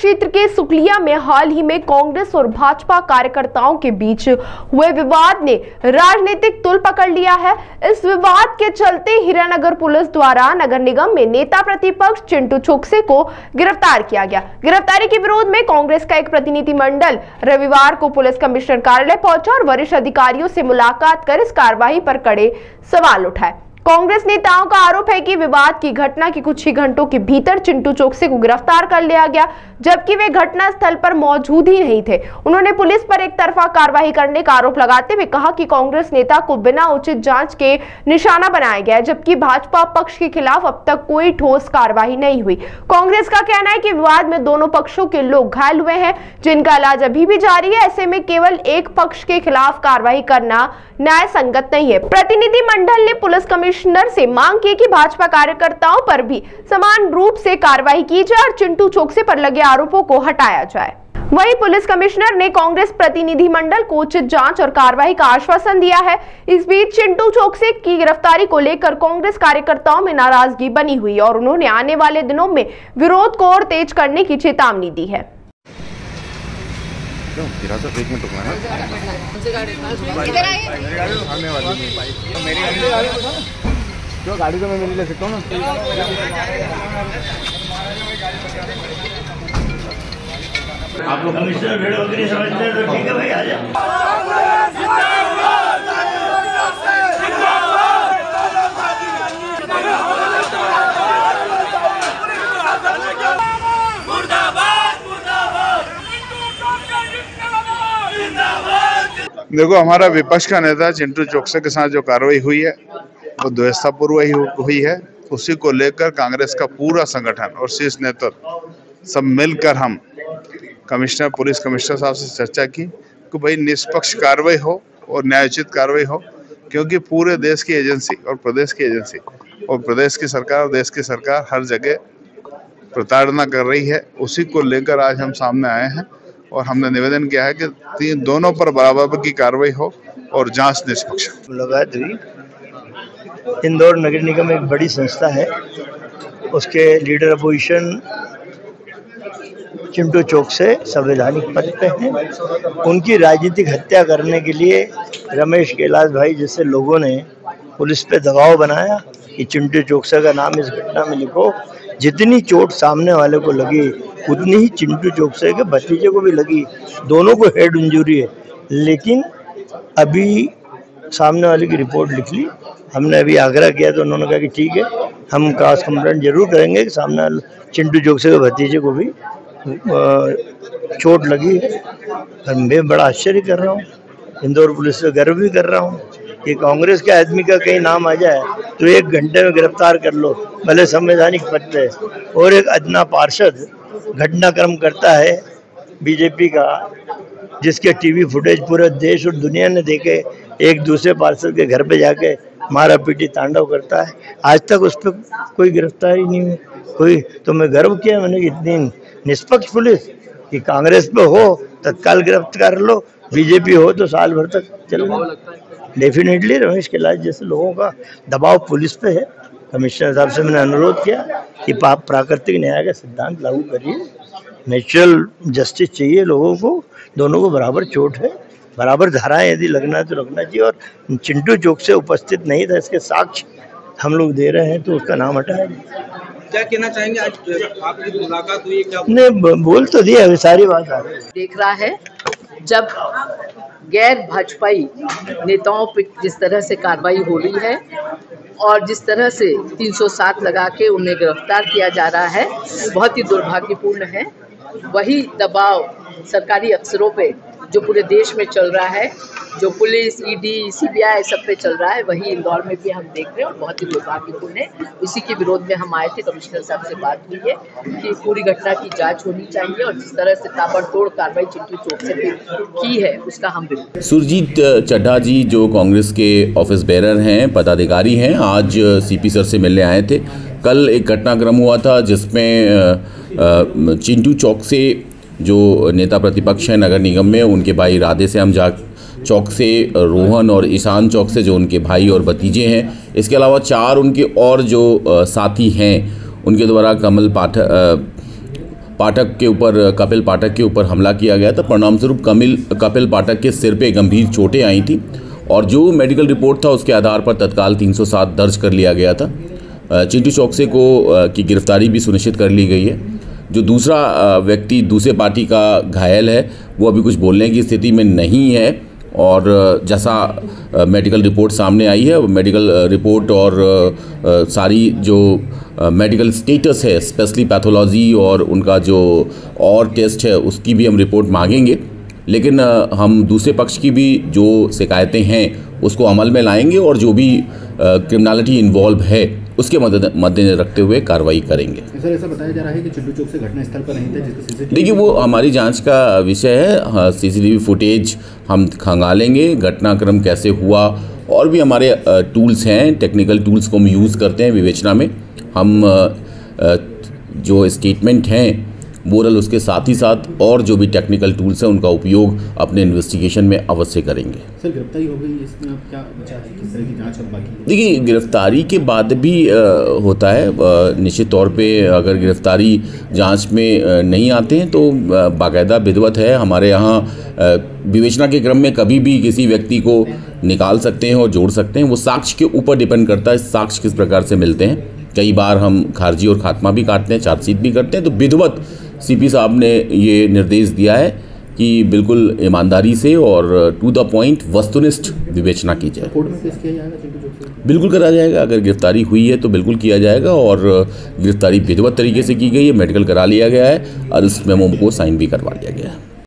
क्षेत्र के सुकलिया में हाल ही में कांग्रेस और भाजपा कार्यकर्ताओं के बीच हुए विवाद ने राजनीतिक तूल पकड़ लिया है। इस विवाद के चलते हीरानगर पुलिस द्वारा नगर निगम में नेता प्रतिपक्ष चिंटू चोकसे को गिरफ्तार किया गया। गिरफ्तारी के विरोध में कांग्रेस का एक प्रतिनिधिमंडल रविवार को पुलिस कमिश्नर कार्यालय पहुंचा और वरिष्ठ अधिकारियों से मुलाकात कर इस कार्रवाई पर कड़े सवाल उठाए। कांग्रेस नेताओं का आरोप है कि विवाद की घटना के कुछ ही घंटों के भीतर चिंटू चोकसे को गिरफ्तार कर लिया गया, जबकि वे घटना स्थल पर मौजूद ही नहीं थे। उन्होंने पुलिस पर एक तरफा कार्रवाई करने का आरोप लगाते हुए कहा कि कांग्रेस नेता को बिना उचित जांच के निशाना बनाया गया, जबकि भाजपा पक्ष के खिलाफ अब तक कोई ठोस कार्रवाई नहीं हुई। कांग्रेस का कहना है कि विवाद में दोनों पक्षों के लोग घायल हुए हैं, जिनका इलाज अभी भी जारी है। ऐसे में केवल एक पक्ष के खिलाफ कार्रवाई करना न्याय संगत नहीं है। प्रतिनिधिमंडल ने पुलिस कमिश्नर से मांग की कि भाजपा कार्यकर्ताओं पर भी समान रूप से कार्रवाई की जाए और चिंटू चोकसे पर लगे आरोपों को हटाया जाए। वहीं पुलिस कमिश्नर ने कांग्रेस प्रतिनिधिमंडल को उचित जांच और कार्रवाई का आश्वासन दिया है। इस बीच चिंटू चोकसे की गिरफ्तारी को लेकर कांग्रेस कार्यकर्ताओं में नाराजगी बनी हुई और उन्होंने आने वाले दिनों में विरोध को और तेज करने की चेतावनी दी है। गाड़ी तो मैं ले सकता हूँ ना। आप लोग कमिश्नर भेड़ बकरी समझते हैं तो ठीक है भाई, आ जाओ। देखो, हमारा विपक्ष का नेता चिंटू चोकसे के साथ जो कार्रवाई हुई है वो द्वेषतापूर्व हुई है। उसी को लेकर कांग्रेस का पूरा संगठन और शीर्ष नेतृत्व सब मिलकर हम पुलिस कमिश्नर साहब से चर्चा की कि भाई निष्पक्ष कार्रवाई हो और न्यायोचित कार्रवाई हो, क्योंकि पूरे देश की एजेंसी और प्रदेश की एजेंसी और प्रदेश की सरकार और देश की सरकार हर जगह प्रताड़ना कर रही है। उसी को लेकर आज हम सामने आए हैं और हमने निवेदन किया है कि दोनों पर बराबर की कार्रवाई हो और जांच निष्पक्ष। मुलाकात हुई। इंदौर नगर निगम एक बड़ी संस्था है, उसके लीडर अपोजिशन चिंटू चोकसे संवैधानिक पद पे हैं। उनकी राजनीतिक हत्या करने के लिए रमेश कैलाश भाई जैसे लोगों ने पुलिस पे दबाव बनाया कि चिंटू चोकसे का नाम इस घटना में लिखो। जितनी चोट सामने वाले को लगी उतनी ही चिंटू चोकसे के भतीजे को भी लगी। दोनों को हेड इंजरी है, लेकिन अभी सामने वाले की रिपोर्ट लिख ली। हमने अभी आग्रह किया तो उन्होंने कहा कि ठीक है, हम क्रॉस कंप्लेंट जरूर करेंगे कि सामने वाले चिंटू चोकसे के भतीजे को भी चोट लगी है। और मैं बड़ा आश्चर्य कर रहा हूँ, इंदौर पुलिस से गर्व भी कर रहा हूँ कि कांग्रेस के आदमी का कहीं नाम आ जाए तो 1 घंटे में गिरफ्तार कर लो, भले संवैधानिक पद पे। और एक अदना पार्षद घटनाक्रम करता है बीजेपी का, जिसके टीवी फुटेज पूरे देश और दुनिया ने देखे, एक दूसरे पार्षद के घर पे जाके मारा पीटी तांडव करता है। आज तक उस पर कोई गिरफ्तारी नहीं हुई कोई। तो मैं गर्व किया मैंने कि इतनी निष्पक्ष पुलिस कि कांग्रेस पे हो तत्काल गिरफ्तार कर लो, बीजेपी हो तो साल भर तक चलेगा। डेफिनेटली रमेश कैलाश जैसे लोगों का दबाव पुलिस पे है। कमिश्नर साहब से मैंने अनुरोध किया कि प्राकृतिक न्याय का सिद्धांत लागू करिए, नेचुरल जस्टिस चाहिए लोगों को, दोनों को बराबर चोट है, बराबर धाराएं यदि लगना है तो लगना चाहिए। और चिंटू चोकसे उपस्थित नहीं था, इसके साक्ष्य हम लोग दे रहे हैं, तो उसका नाम हटाया। क्या कहना चाहेंगे, आज आपकी मुलाकात हुई क्या? नहीं, बोल तो दिया, अभी सारी बात आ रही देख रहा है। जब गैर भाजपाई नेताओं पर जिस तरह से कार्रवाई हो रही है और जिस तरह से 307 लगा के उन्हें गिरफ्तार किया जा रहा है, बहुत ही दुर्भाग्यपूर्ण है। वही दबाव सरकारी अफसरों पे जो पूरे देश में चल रहा है, जो पुलिस, ईडी, सीबीआई सब पे चल रहा है, वही इंदौर में भी हम देख रहे हैं और बहुत ही दुर्भाग्यपूर्ण है। इसी के विरोध में हम आए थे। कमिश्नर साहब से बात हुई है कि पूरी घटना की जांच होनी चाहिए और जिस तरह से ताबड़तोड़ कार्रवाई चिंटू चोकसे पे की है उसका हम विरोध। सुरजीत चड्ढा जी जो कांग्रेस के ऑफिस बेरर हैं, पदाधिकारी हैं, आज सीपी सर से मिलने आए थे। कल एक घटनाक्रम हुआ था जिसमें चिंटू चोकसे जो नेता प्रतिपक्ष हैं नगर निगम में, उनके भाई राधे श्याम चौकसे, रोहन और ईशान चौकसे जो उनके भाई और भतीजे हैं, इसके अलावा 4 उनके और जो साथी हैं, उनके द्वारा पाठक के ऊपर, कपिल पाठक के ऊपर हमला किया गया था। परिणामस्वरूप कपिल पाठक के सिर पे गंभीर चोटें आई थी और जो मेडिकल रिपोर्ट था उसके आधार पर तत्काल 307 दर्ज कर लिया गया था। चिंटू चौकसे की गिरफ्तारी भी सुनिश्चित कर ली गई है। जो दूसरा व्यक्ति दूसरे पार्टी का घायल है वो अभी कुछ बोलने की स्थिति में नहीं है और जैसा मेडिकल रिपोर्ट सामने आई है, मेडिकल रिपोर्ट और सारी जो मेडिकल स्टेटस है, स्पेशली पैथोलॉजी और उनका जो और टेस्ट है उसकी भी हम रिपोर्ट मांगेंगे। लेकिन हम दूसरे पक्ष की भी जो शिकायतें हैं उसको अमल में लाएंगे और जो भी क्रिमिनलिटी इन्वॉल्व है उसके मद्देनजर रखते हुए कार्रवाई करेंगे। सर, ऐसा बताया जा रहा है कि चिंटू चौक से घटनास्थल पर नहीं था, जिसका सीसीटीवी। देखिए, वो हमारी जांच का विषय है। सीसीटीवी फुटेज हम खंगालेंगे, घटनाक्रम कैसे हुआ, और भी हमारे टूल्स हैं, टेक्निकल टूल्स को हम यूज़ करते हैं विवेचना में। हम जो स्टेटमेंट हैं मोरल, उसके साथ ही साथ और जो भी टेक्निकल टूल्स हैं उनका उपयोग अपने इन्वेस्टिगेशन में अवश्य करेंगे। सर, गिरफ्तारी हो गई, इसमें अब क्या बचा है, किस तरह की जांच अब बाकी है? देखिए, गिरफ्तारी के बाद भी होता है, निश्चित तौर पे अगर गिरफ्तारी जांच में नहीं आते हैं तो बाकायदा विधिवत है। हमारे यहाँ विवेचना के क्रम में कभी भी किसी व्यक्ति को निकाल सकते हैं और जोड़ सकते हैं। वो साक्ष्य के ऊपर डिपेंड करता है, साक्ष्य किस प्रकार से मिलते हैं। कई बार हम खारिजी और खात्मा भी काटते हैं, चार्जशीट भी करते हैं। तो विधिवत सीपी साहब ने ये निर्देश दिया है कि बिल्कुल ईमानदारी से और टू द पॉइंट वस्तुनिष्ठ विवेचना की जाए। कोर्ट में पेश किया जाएगा चिंटू चौक से? बिल्कुल करा जाएगा। अगर गिरफ्तारी हुई है तो बिल्कुल किया जाएगा और गिरफ्तारी विधिवत तरीके से की गई है, मेडिकल करा लिया गया है और इस मेमो को साइन भी करवा लिया गया है।